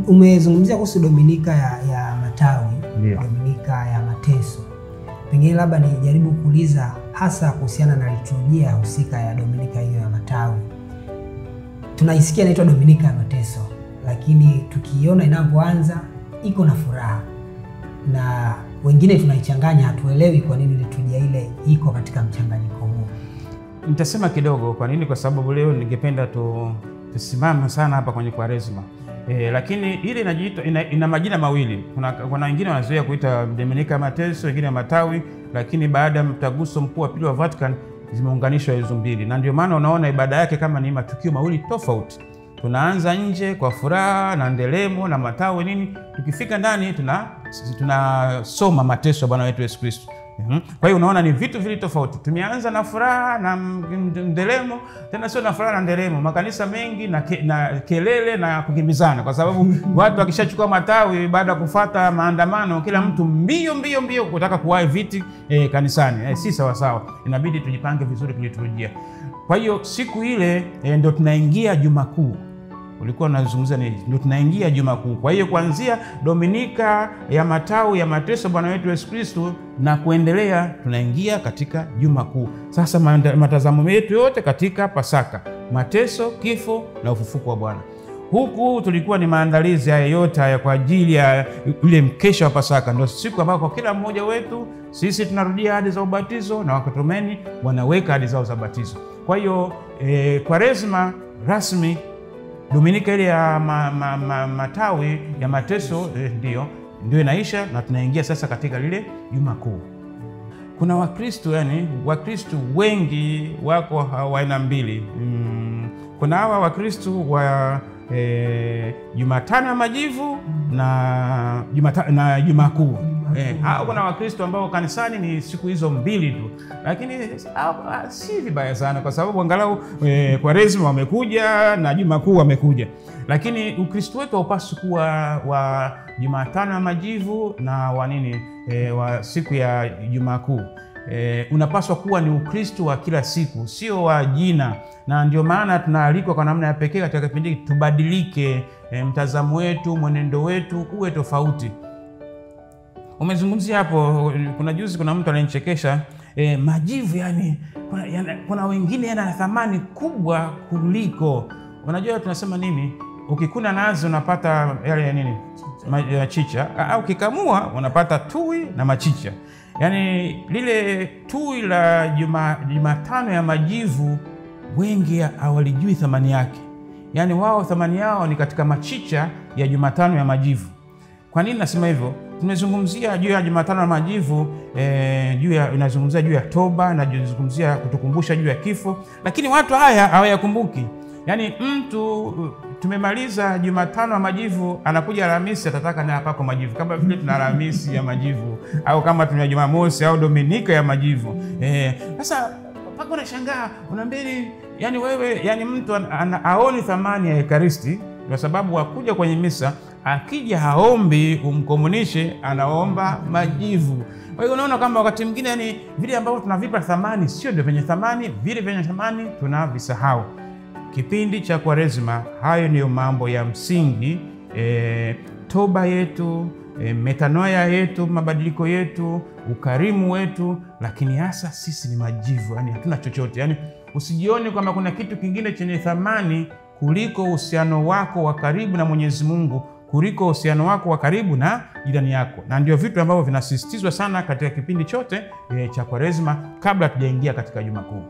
Umezungumzia kuhusu Dominika ya Matawi, Ndio. Dominika ya Mateso. Pengine labda nijaribu kuuliza hasa kuhusiana na liturujia husika ya Dominika hiyo ya Matawi. Tunaisikia inaitwa Dominika ya Mateso, lakini tukiona inapoanza iko na furaha. Na wengine tunaichanganya, hatuelewi kwa nini liturujia ile iko katika mchanganyiko huo. Nitasema kidogo kwa nini, kwa sababu leo ningependa tusimame sana hapa kwenye Kwaresma. Lakini ile inajiita ina majina mawili. Kuna wengine wanazoea kuita Dominika ya Mateso, wengine ya Matawi, lakini baada ya mtaguso mkuu wa pili wa Vatican zimeunganishwa hizo mbili. Na ndio maana unaona ibada yake kama ni matukio mawili tofauti. Tunaanza nje kwa furaha na ndelemo na matawi nini, tukifika ndani tunasoma mateso ya Bwana wetu Yesu Kristo. Kwa hiyo unaona ni vitu vili tofauti. Tumeanza na furaha na ndelemo, tena sio na furaha na ndelemo. Makanisa mengi na kelele na kukimbizana, kwa sababu watu wakishachukua matawi baada ya kufuata maandamano, kila mtu mbio kutaka kuwahi viti kanisani. Si sawa sawa. Inabidi tujipange vizuri kuliturujia. Kwa hiyo siku ile ndio tunaingia Juma Kuu. Ulikuwa unazungumza nini? Ndio tunaingia Juma Kuu. Kwa hiyo kuanzia Dominika ya Matawi ya mateso Bwana wetu Yesu Kristo na kuendelea tunaingia katika Juma Kuu. Sasa matazamo yetu yote katika Pasaka, mateso, kifo na ufufuko wa Bwana. Huku tulikuwa ni maandalizi haya yote haya kwa ajili ya ile mkesha wa Pasaka. Ndio siku ambayo kwa kila mmoja wetu sisi tunarudia ahadi za ubatizo na Wakatomeni wanaweka ahadi zao za ubatizo. Kwa hiyo Kwaresma rasmi Dominika ile ya Matawi ya mateso ndio inaisha na tunaingia sasa katika lile Juma Kuu. Kuna Wakristo wengi wako aina mbili. Kuna hawa Wakristo wa Jumatano ya Majivu na Juma Kuu. Kuna Wakristo ambao kanisani ni siku hizo mbili tu, lakini si vibaya sana, kwa sababu angalau Kwaresma wamekuja na Juma Kuu wamekuja. Lakini Ukristo wetu haupaswi kuwa wa Jumatano ya Majivu na wa siku ya Juma Kuu. Unapaswa kuwa ni Ukristo wa kila siku, sio wa jina. Na ndio maana tunaalikwa kwa namna ya pekee katika kipindi hiki tubadilike, mtazamo wetu, mwenendo wetu uwe tofauti. Umezungumzia hapo, kuna mtu ananichekesha, majivu kuna wengine yana thamani kubwa kuliko. Unajua tunasema nini? Ukikuna nazi unapata yale machicha, au ukikamua unapata tui na machicha. Lile tui la Jumatano ya Majivu wengi hawalijui thamani yake. Wao thamani yao ni katika machicha ya Jumatano ya Majivu. Kwa nini nasema hivyo? Tumezungumzia juu ya Jumatano ya Majivu, inazungumzia juu ya toba, na inazungumzia kutukumbusha juu ya kifo, lakini watu haya hawayakumbuki. Mtu tumemaliza Jumatano ya Majivu, anakuja Alhamisi atataka na hapa kwa majivu, kama vile tuna Alhamisi ya Majivu, au kama tuna Jumamosi au Dominika ya Majivu. Sasa mpaka unashangaa, unaambia wewe, mtu haoni thamani ya Ekaristi, kwa sababu akuja kwenye misa, akija haombi umkomunishe, anaomba majivu. Kwa hiyo unaona kama wakati mwingine vile ambavyo tunavipa thamani sio ndio vyenye thamani, vile vyenye thamani tunavisahau. Kipindi cha Kwaresma hayo ndiyo mambo ya msingi, toba yetu, metanoia yetu, mabadiliko yetu, ukarimu wetu, lakini hasa sisi ni majivu, hatuna chochote. Usijione kama kuna kitu kingine chenye thamani kuliko uhusiano wako wa karibu na Mwenyezi Mungu, kuliko uhusiano wako wa karibu na jirani yako. Na ndio vitu ambavyo vinasisitizwa sana katika kipindi chote cha Kwaresma kabla tujaingia katika Juma Kuu.